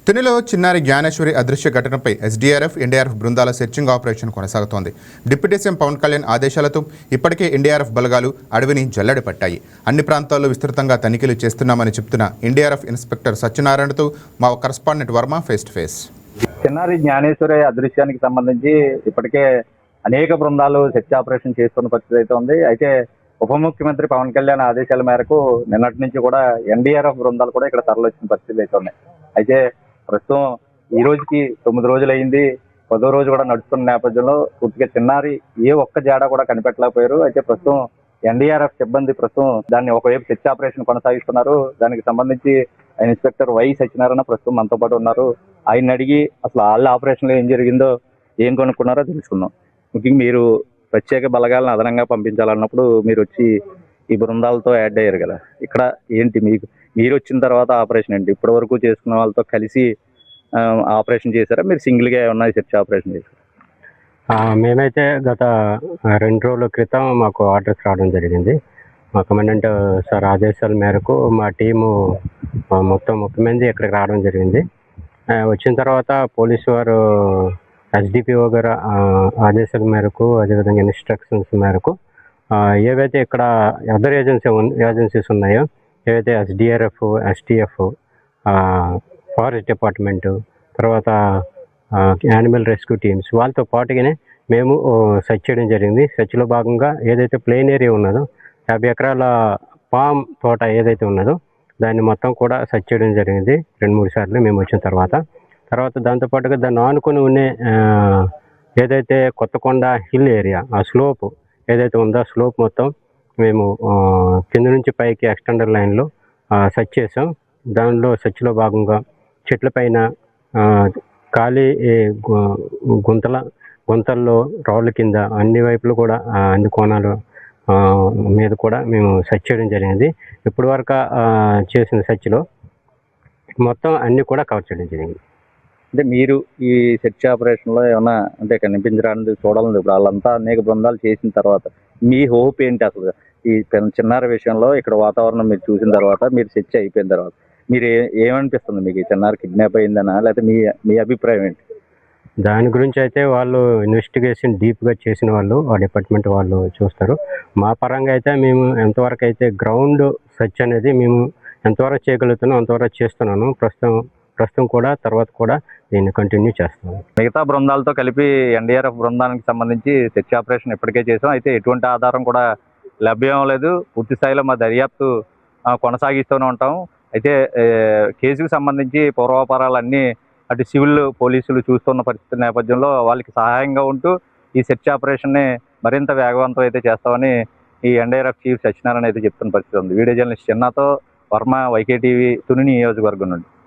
తునిలో చిన్నారి జ్ఞానేశ్వరి అదృశ్య ఘటనపై ఎస్డీఆర్ఎఫ్, ఎన్డీఆర్ఎఫ్ బృందాల సెర్చింగ్ ఆపరేషన్ కొనసాగుతోంది. డిప్యూటీ సీఎం పవన్ కళ్యాణ్ ఆదేశాలతో ఇప్పటికే ఎన్డీఆర్ఎఫ్ బలగాలు అడవిని జల్లెడ పట్టాయి. అన్ని ప్రాంతాల్లో విస్తృతంగా తనిఖీలు చేస్తున్నామని చెప్తున్న ఎన్డీఆర్ఎఫ్ ఇన్స్పెక్టర్ సత్యనారాయణతో మా correspondent Varma face to face. చిన్నారి జ్ఞానేశ్వరి అదృశ్యానికి సంబంధించి ఇప్పటికే అనేక బృందాలు సెర్చ్ ఆపరేషన్ చేస్తున్న పరిస్థితి అయితే ఉంది. అయితే ఉప ముఖ్యమంత్రి పవన్ కళ్యాణ్ ఆదేశాల మేరకు నిన్నటి నుంచి కూడా ఎన్డీఆర్ఎఫ్ బృందాలు కూడా ఇక్కడ తరలివచ్చిన పరిస్థితులు అయితే ఉన్నాయి. అయితే ప్రస్తుతం ఈ రోజుకి 9 రోజులు అయింది. 10వ రోజు కూడా నడుస్తున్న నేపథ్యంలో పూర్తిగా చిన్నారి ఏ ఒక్క జాడా కూడా కనిపెట్టలేకపోయారు. అయితే ప్రస్తుతం ఎన్డీఆర్ఎఫ్ సిబ్బంది ప్రస్తుతం దాన్ని ఒకవైపు సెర్చ్ ఆపరేషన్ కొనసాగిస్తున్నారు. దానికి సంబంధించి ఇన్స్పెక్టర్ వై సత్యనారాయణ ప్రస్తుతం మనతో పాటు ఉన్నారు. ఆయన అడిగి అసలు వాళ్ళ ఆపరేషన్లో ఏం జరిగిందో, ఏం కొనుక్కున్నారో తెలుసుకుందాం. ముఖ్యంగా మీరు ప్రత్యేక బలగాలను అదనంగా పంపించాలన్నప్పుడు మీరు వచ్చి ఈ బృందాలతో యాడ్ అయ్యారు కదా, ఇక్కడ ఏంటి మీరు వచ్చిన తర్వాత ఆపరేషన్ ఏంటి? ఇప్పటి వరకు చేసుకున్న వాళ్ళతో కలిసి ఆపరేషన్ చేశారా, మీరు సింగిల్గా ఏమన్నా సెర్చ్ ఆపరేషన్ చేశారా? మేమైతే గత 2 రోజుల క్రితం మాకు ఆర్డర్స్ రావడం జరిగింది. మా కమాండెంట్ సార్ ఆదేశాల మేరకు మా టీము మొత్తం 30 మంది ఇక్కడికి రావడం జరిగింది. వచ్చిన తర్వాత పోలీసు వారు ఎస్డిపిఓ గారు ఆదేశాల మేరకు, అదేవిధంగా ఇన్స్ట్రక్షన్స్ మేరకు ఏవైతే ఇక్కడ అదర్ ఏజెన్సీస్ ఉన్నాయో, ఏవైతే ఎస్డిఆర్ఎఫ్, ఎస్టీఎఫ్, ఫారెస్ట్ డిపార్ట్మెంటు, తర్వాత యానిమల్ రెస్క్యూ టీమ్స్ వాళ్ళతో పాటుగానే మేము సెర్చ్ చేయడం జరిగింది. సెర్చ్లో భాగంగా ఏదైతే ప్లెయిన్ ఏరియా ఉన్నదో 50 ఎకరాల పామ్ తోట ఏదైతే ఉన్నదో దాన్ని మొత్తం కూడా సెర్చ్ చేయడం జరిగింది 2-3 సార్లు మేము వచ్చిన తర్వాత. దాంతోపాటుగా దాన్ని ఆనుకొని ఉండే ఏదైతే కొత్తకొండ హిల్ ఏరియా, ఆ స్లోప్ ఏదైతే ఉందో ఆ స్లోప్ మొత్తం మేము కింద నుంచి పైకి ఎక్స్టెండర్ లైన్లో సెర్చ్ చేసాం. దానిలో సెర్చ్లో భాగంగా చెట్ల పైన ఖాళీ గుంతల్లో రాళ్ళ కింద అన్ని వైపులు కూడా అన్ని కోణాలు మీద కూడా మేము సెర్చ్ చేయడం జరిగింది. ఇప్పటి వరకు చేసిన సెర్చ్లో మొత్తం అన్నీ కూడా కవర్ చేయడం జరిగింది. అంటే మీరు ఈ సెర్చ్ ఆపరేషన్లో ఏమన్నా అంటే కనిపించడానికి చూడాలని ఇప్పుడు వాళ్ళంతా అనేక బృందాలు చేసిన తర్వాత మీ హోప్ ఏంటి? అసలు ఈ చిన్నారి విషయంలో ఇక్కడ వాతావరణం మీరు చూసిన తర్వాత, మీరు సెర్చ్ అయిపోయిన తర్వాత మీరు ఏమనిపిస్తుంది? మీకు ఈ చిన్నారి కిడ్నాప్ అయిందనా, లేకపోతే మీ అభిప్రాయం ఏంటి? దాని గురించి అయితే వాళ్ళు ఇన్వెస్టిగేషన్ డీప్గా చేసిన వాళ్ళు, ఆ డిపార్ట్మెంట్ వాళ్ళు చూస్తారు. మా పరంగా అయితే మేము ఎంతవరకు అయితే గ్రౌండ్ సెర్చ్ అనేది మేము ఎంతవరకు చేయగలుగుతున్నాం అంతవరకు చేస్తున్నాను. ప్రస్తుతం కూడా తర్వాత కూడా దీన్ని కంటిన్యూ చేస్తాను. మిగతా బృందాలతో కలిపి ఎన్డీఆర్ఎఫ్ బృందానికి సంబంధించి సెర్చ్ ఆపరేషన్ ఇప్పటికే చేసాం. అయితే ఎటువంటి ఆధారం కూడా లభ్యం లేదు. పూర్తి స్థాయిలో మా దర్యాప్తు కొనసాగిస్తూనే ఉంటాం. అయితే కేసుకు సంబంధించి పూర్వాపరాలన్నీ అటు సివిల్ పోలీసులు చూస్తున్న పరిస్థితి నేపథ్యంలో వాళ్ళకి సహాయంగా ఉంటూ ఈ సెర్చ్ ఆపరేషన్ని మరింత వేగవంతం అయితే చేస్తామని ఈ ఎన్డీఆర్ఎఫ్ చీఫ్ సత్యనారాయణ అయితే చెప్తున్న పరిస్థితి ఉంది. వీడియో జర్నలిస్ట్ చిన్నాతో వర్మ, వైకేటీవీ, తుని నియోజకవర్గం నుండి.